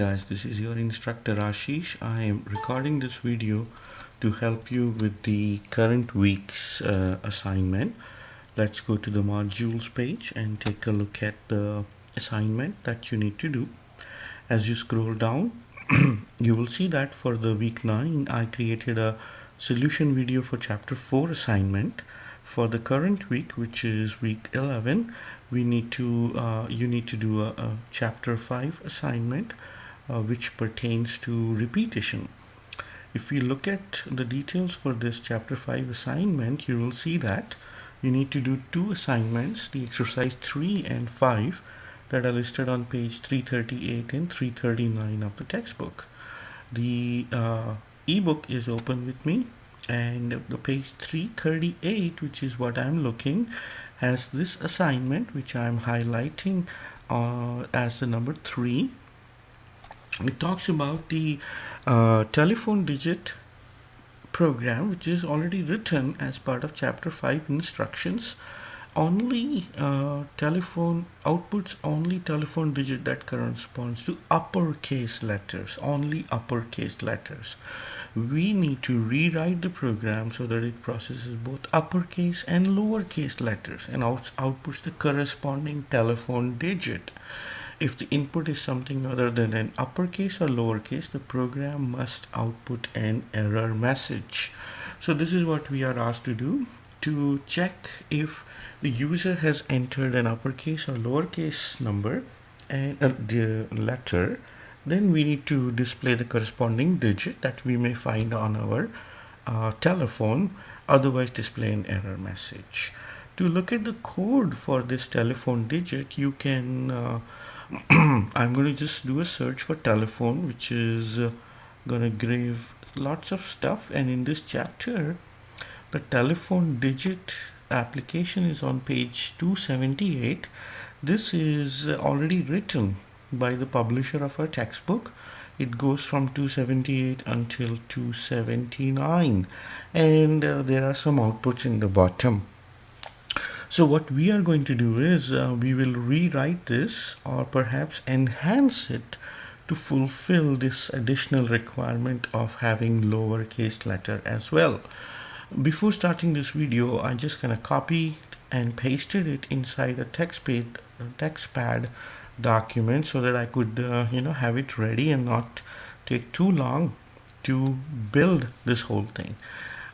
Guys, this is your instructor Ashish. I am recording this video to help you with the current week's assignment. Let's go to the modules page and take a look at the assignment that you need to do. As you scroll down, you will see that for the week 9, I created a solution video for chapter 4 assignment. For the current week, which is week 11, you need to do a chapter 5 assignment, which pertains to repetition. If we look at the details for this chapter 5 assignment, you will see that you need to do two assignments, the exercise 3 and 5, that are listed on page 338 and 339 of the textbook. The ebook is open with me, and the page 338, which is what I'm looking, has this assignment which I'm highlighting as the number 3. It talks about the telephone digit program, which is already written as part of chapter 5 instructions. Only telephone outputs only telephone digit that corresponds to uppercase letters, only uppercase letters. We need to rewrite the program so that it processes both uppercase and lowercase letters and outputs the corresponding telephone digit. If the input is something other than an uppercase or lowercase, the program must output an error message. So this is what we are asked to do, to check if the user has entered an uppercase or lowercase number and the letter. Then we need to display the corresponding digit that we may find on our telephone, otherwise display an error message. To look at the code for this telephone digit, you can I'm going to just do a search for telephone, which is going to give lots of stuff. And in this chapter, the telephone digit application is on page 278. This is already written by the publisher of our textbook. It goes from 278 until 279, and there are some outputs in the bottom. So what we are going to do is we will rewrite this, or perhaps enhance it, to fulfill this additional requirement of having lowercase letter as well. Before starting this video, I just kind of copied and pasted it inside a TextPad document so that I could have it ready and not take too long to build this whole thing.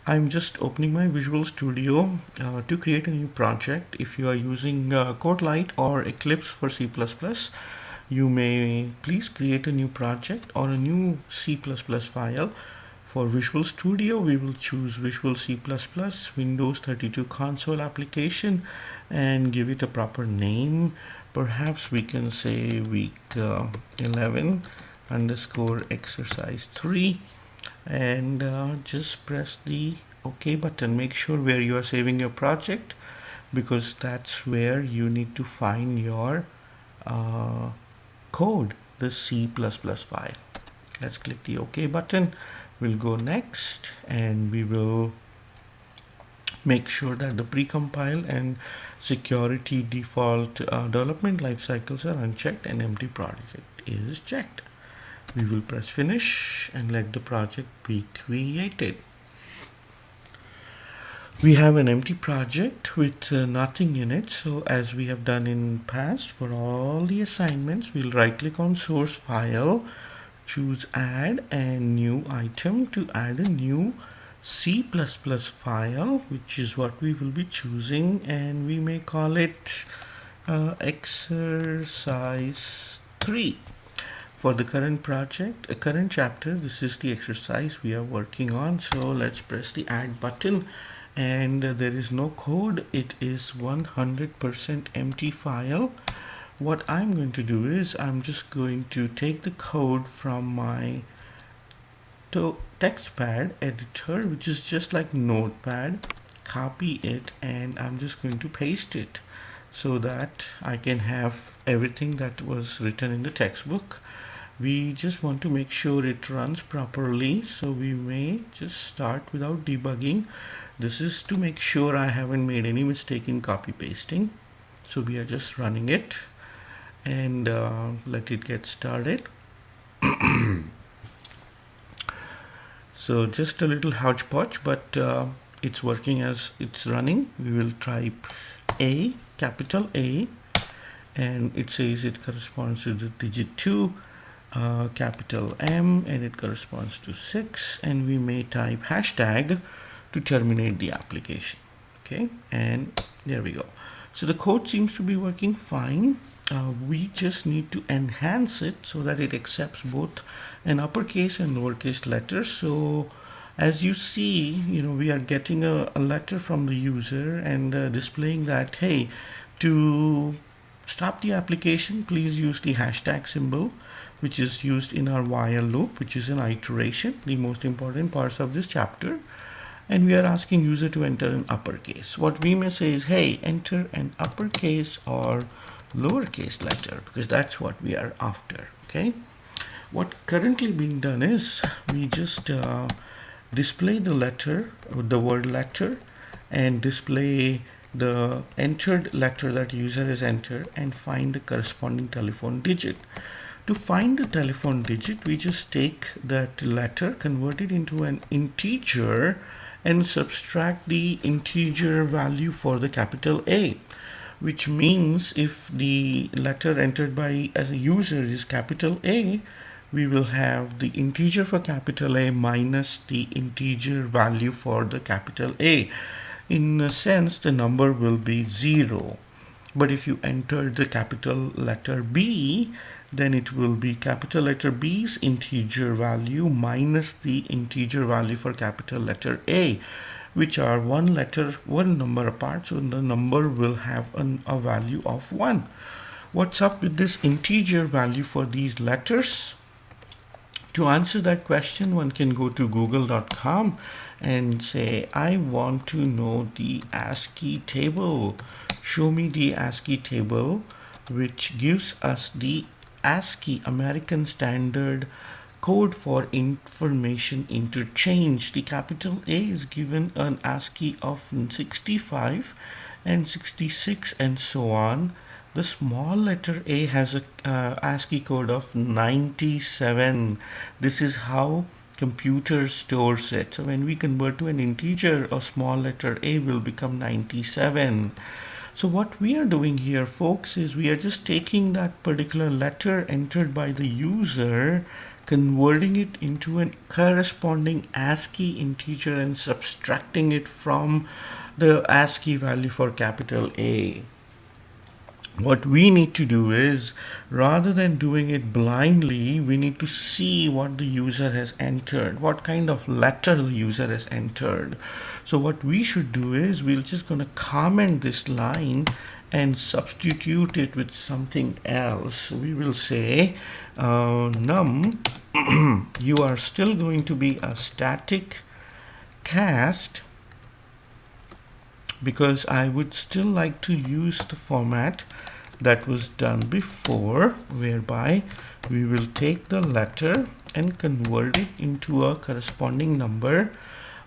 I'm just opening my Visual Studio to create a new project. If you are using CodeLight or Eclipse for C++, you may please create a new project or a new C++ file. For Visual Studio, we will choose Visual C++, Windows 32 console application, and give it a proper name. Perhaps we can say week 11 underscore exercise 3. And just press the OK button. Make sure where you are saving your project, because that's where you need to find your code, the C++ file. Let's click the OK button. We'll go next, and we will make sure that the precompile and security default development life cycles are unchecked and empty project is checked. We will press finish and let the project be created. We have an empty project with nothing in it. So as we have done in past for all the assignments, we'll right click on source file, choose add and new item to add a new C++ file, which is what we will be choosing, and we may call it exercise 3. For the current project, a current chapter, this is the exercise we are working on. So let's press the add button, and there is no code. It is 100% empty file. What I'm going to do is I'm just going to take the code from my TextPad editor, which is just like Notepad, copy it, and I'm just going to paste it so that I can have everything that was written in the textbook. We just want to make sure it runs properly, so we may just start without debugging. This is to make sure I haven't made any mistake in copy pasting. So we are just running it, and let it get started. So just a little hodgepodge, but it's working as it's running. We will type A, capital A, and it says it corresponds to the digit 2, capital M, and it corresponds to 6, and we may type hashtag to terminate the application. Okay, and there we go. So the code seems to be working fine. We just need to enhance it so that it accepts both an uppercase and lowercase letter. So as you see, we are getting a letter from the user and displaying that, hey, to stop the application, please use the hashtag symbol, which is used in our while loop, which is an iteration, the most important parts of this chapter. And we are asking user to enter an uppercase. What we may say is, hey, enter an uppercase or lowercase letter, because that's what we are after. Okay, what currently being done is we just display the letter, the word letter, and display the entered letter that user has entered and find the corresponding telephone digit. To find the telephone digit, we just take that letter, convert it into an integer, and subtract the integer value for the capital A, which means if the letter entered by as a user is capital A, we will have the integer for capital A minus the integer value for the capital A. In a sense, the number will be 0. But if you enter the capital letter B, then it will be capital letter B's integer value minus the integer value for capital letter A, which are one number apart, so the number will have a value of 1. What's up with this integer value for these letters? To answer that question, one can go to google.com and say, I want to know the ASCII table. Show me the ASCII table, which gives us the ASCII, American Standard Code for Information Interchange. The capital A is given an ASCII of 65 and 66 and so on. The small letter A has a ASCII code of 97. This is how computer stores it. So when we convert to an integer, a small letter A will become 97. So what we are doing here, folks, is we are just taking that particular letter entered by the user, converting it into a corresponding ASCII integer and subtracting it from the ASCII value for capital A. What we need to do is, rather than doing it blindly, we need to see what the user has entered, what kind of letter the user has entered. So what we should do is, we're just going to comment this line and substitute it with something else. We will say num you are still going to be a static cast, because I would still like to use the format that was done before, whereby we will take the letter and convert it into a corresponding number.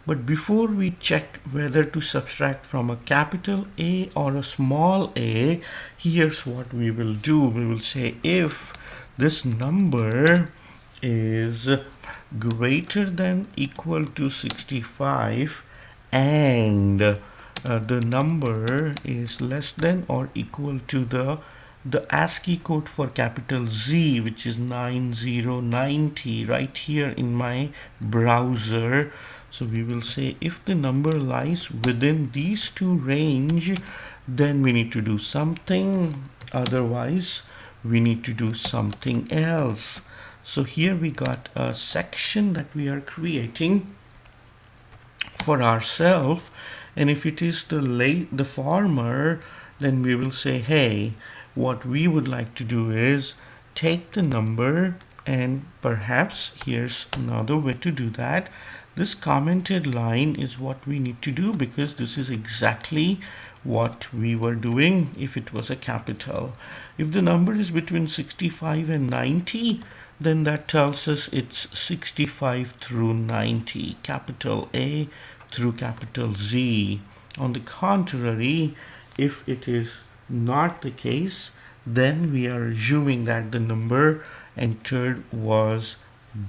But before we check whether to subtract from a capital A or a small a, here's what we will do. We will say if this number is greater than equal to 65 and the number is less than or equal to the ASCII code for capital Z, which is 9090 right here in my browser. So we will say if the number lies within these two range, then we need to do something, otherwise we need to do something else. So here we got a section that we are creating for ourselves, and if it is the former, then we will say, hey, what we would like to do is take the number, and perhaps here's another way to do that. This commented line is what we need to do, because this is exactly what we were doing if it was a capital. If the number is between 65 and 90, then that tells us it's 65 through 90, capital A through capital Z. On the contrary, if it is not the case, then we are assuming that the number entered was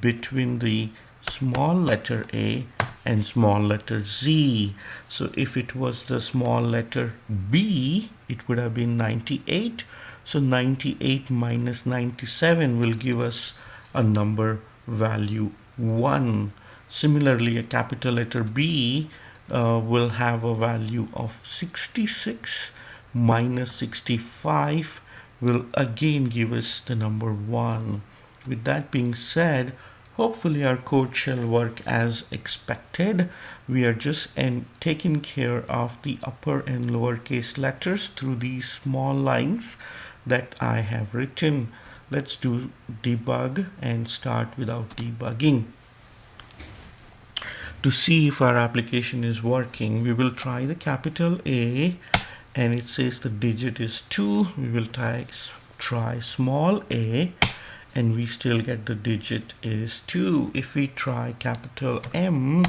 between the small letter A and small letter Z. So if it was the small letter B, it would have been 98. So 98 minus 97 will give us a number value 1. Similarly, a capital letter B will have a value of 66 minus 65 will again give us the number 1. With that being said, hopefully our code shall work as expected. We are just taking care of the upper and lowercase letters through these small lines that I have written. Let's do debug and start without debugging. To see if our application is working, we will try the capital A, and it says the digit is 2. We will try small a, and we still get the digit is 2. If we try capital M,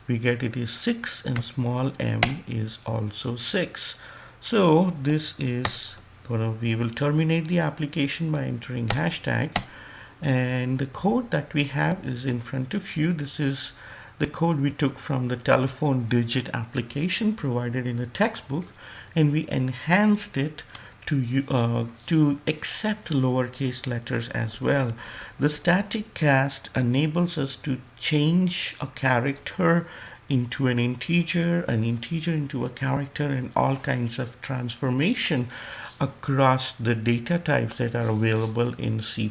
we get it is 6, and small m is also 6. So this is we will terminate the application by entering hashtag, and the code that we have is in front of you. This is the code we took from the telephone digit application provided in the textbook, and we enhanced it to accept lowercase letters as well. The static cast enables us to change a character into an integer into a character, and all kinds of transformation across the data types that are available in C++,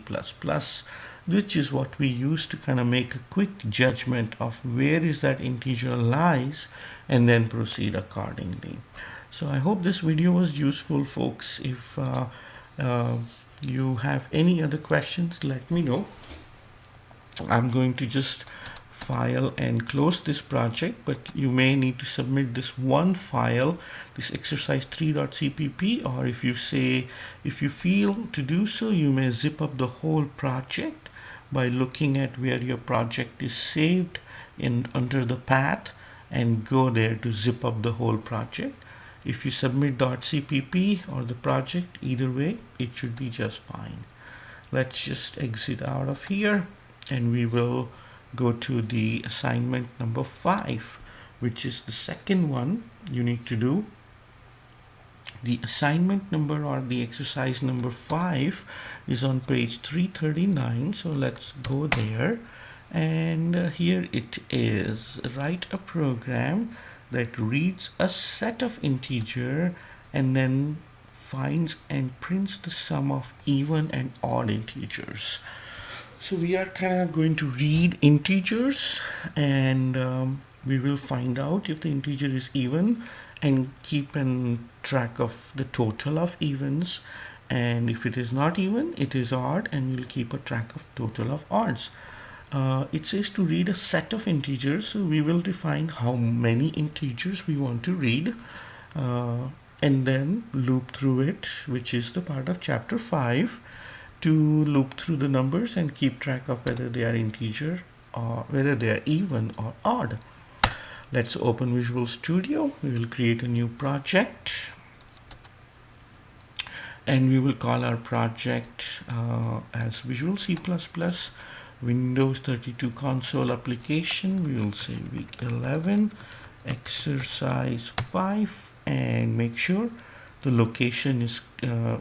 which is what we use to kind of make a quick judgment of where is that integer lies and then proceed accordingly. So I hope this video was useful, folks. If you have any other questions, let me know. I'm going to just file and close this project, but you may need to submit this one file, this exercise 3.cpp, or if you feel to do so, you may zip up the whole project by looking at where your project is saved under the path and go there to zip up the whole project. If you submit .cpp or the project, either way, it should be just fine. Let's just exit out of here, and we will go to the assignment number 5, which is the second one you need to do. The assignment number, or the exercise number 5, is on page 339. So let's go there, and here it is. Write a program that reads a set of integer and then finds and prints the sum of even and odd integers. So we are kind of going to read integers, and we will find out if the integer is even and keep in track of the total of evens, and if it is not even, it is odd, and we'll keep a track of total of odds. It says to read a set of integers, so we will define how many integers we want to read, and then loop through it, which is the part of chapter 5, to loop through the numbers and keep track of whether they are integer or whether they are even or odd. Let's open Visual Studio. We will create a new project, and we will call our project as Visual C++ Windows 32 console application. We will say week 11 exercise 5, and make sure the location is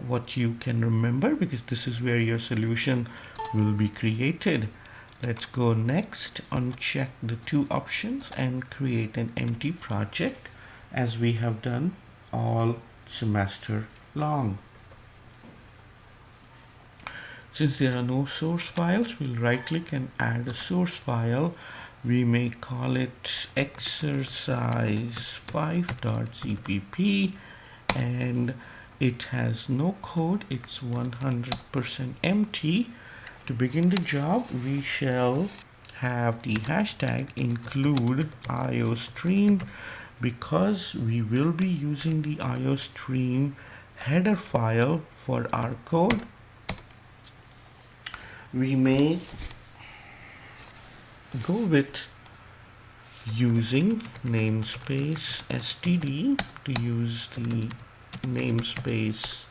what you can remember, because this is where your solution will be created. Let's go next, uncheck the 2 options and create an empty project, as we have done all semester long. Since there are no source files, we'll right click and add a source file. We may call it exercise5.cpp, and it has no code, it's 100% empty. To begin the job, we shall have the hashtag include iostream, because we will be using the iostream header file for our code. We may go with using namespace std to use the namespace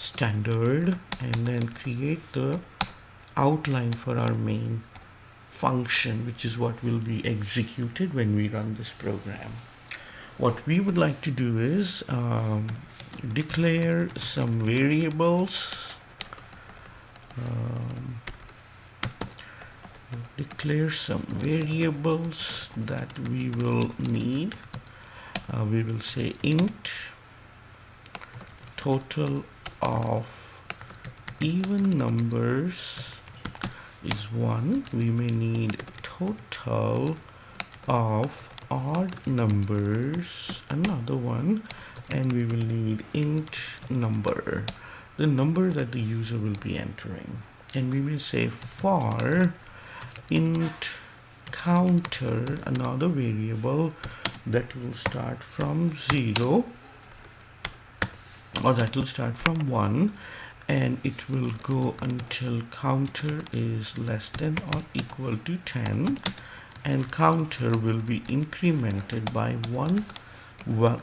standard and then create the outline for our main function, which is what will be executed when we run this program. What we would like to do is declare some variables, that we will need. We will say int total of even numbers is 1. We may need total of odd numbers, another one, and we will need int number, the number that the user will be entering. And we will say for int counter, another variable that will start from 0, or that will start from 1, and it will go until counter is less than or equal to 10, and counter will be incremented by one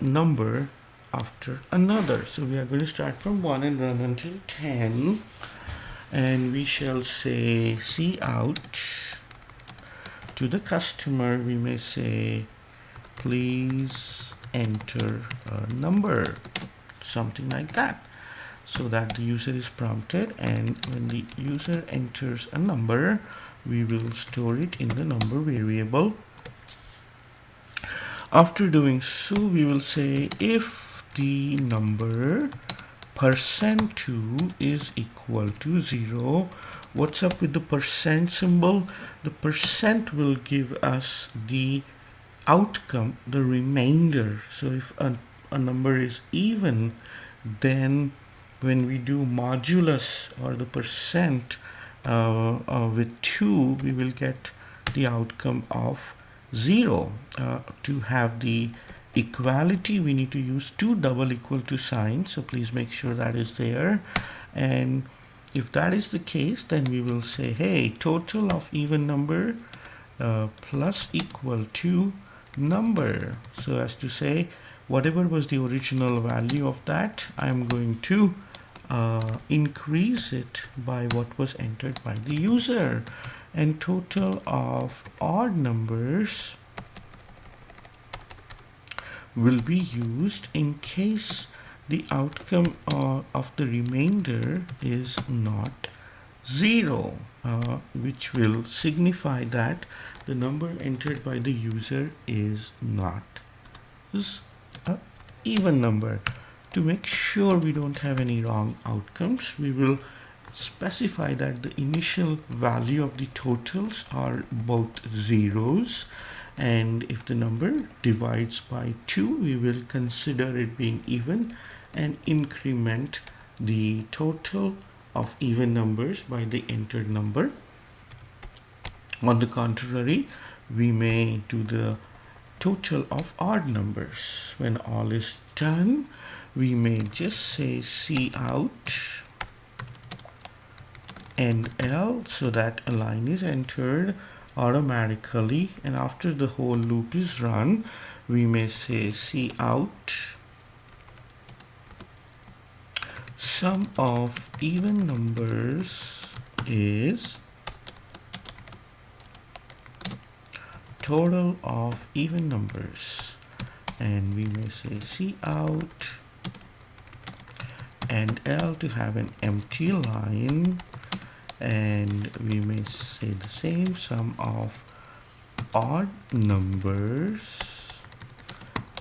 number after another. So we are going to start from 1 and run until 10, and we shall say cout. To the customer we may say please enter a number, something like that, so that the user is prompted, and when the user enters a number we will store it in the number variable. After doing so, we will say if the number %2 is equal to 0. What's up with the percent symbol? The percent will give us the outcome, the remainder. So if a number is even, then when we do modulus or the percent with 2, we will get the outcome of 0. To have the equality, we need to use two double equal to signs, so please make sure that is there. And if that is the case, then we will say, hey, total of even number plus equal to number. So as to say, whatever was the original value of that, I'm going to increase it by what was entered by the user. And total of odd numbers will be used in case the outcome of the remainder is not 0, which will signify that the number entered by the user is not an even number. To make sure we don't have any wrong outcomes, we will specify that the initial value of the totals are both zeros, and if the number divides by 2, we will consider it being even and increment the total of even numbers by the entered number. On the contrary, we may do the total of odd numbers. When all is done, we may just say cout and L, so that a line is entered automatically, and after the whole loop is run, we may say cout sum of even numbers is total of even numbers, and we may say cout and L to have an empty line, and we may say the same, sum of odd numbers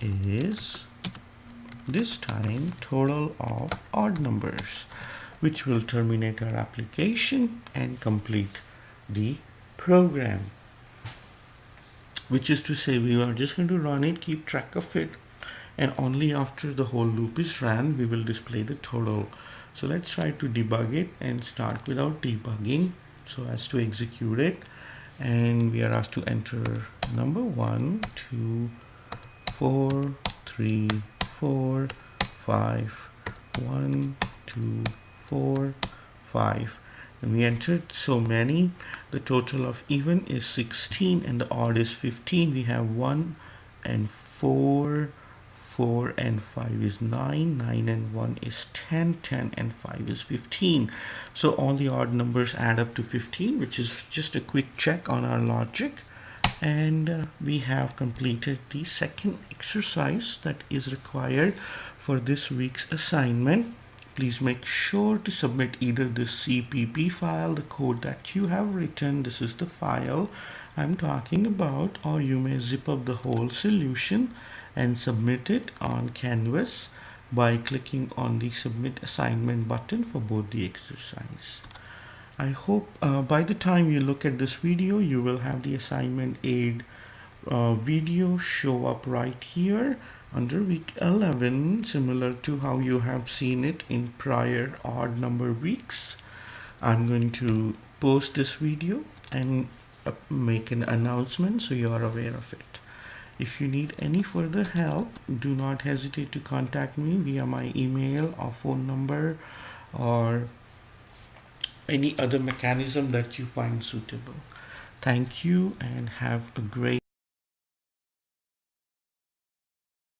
is this time total of odd numbers, which will terminate our application and complete the program. Which is to say, we are just going to run it, keep track of it, and only after the whole loop is ran we will display the total. So let's try to debug it and start without debugging so as to execute it. And we are asked to enter number 1, 2, 4, 3, 4, 5, 1, 2, 4, 5. And we entered so many. The total of even is 16 and the odd is 15. We have 1 and 4, 4 and 5 is 9, 9 and 1 is 10, 10 and 5 is 15. So all the odd numbers add up to 15, which is just a quick check on our logic. And we have completed the second exercise that is required for this week's assignment. Please make sure to submit either the CPP file, the code that you have written, this is the file I'm talking about, or you may zip up the whole solution and submit it on Canvas by clicking on the Submit Assignment button for both the exercise. I hope by the time you look at this video, you will have the assignment aid video show up right here under week 11, similar to how you have seen it in prior odd number weeks. I'm going to post this video and make an announcement so you are aware of it. If you need any further help, do not hesitate to contact me via my email or phone number or any other mechanism that you find suitable. Thank you and have a great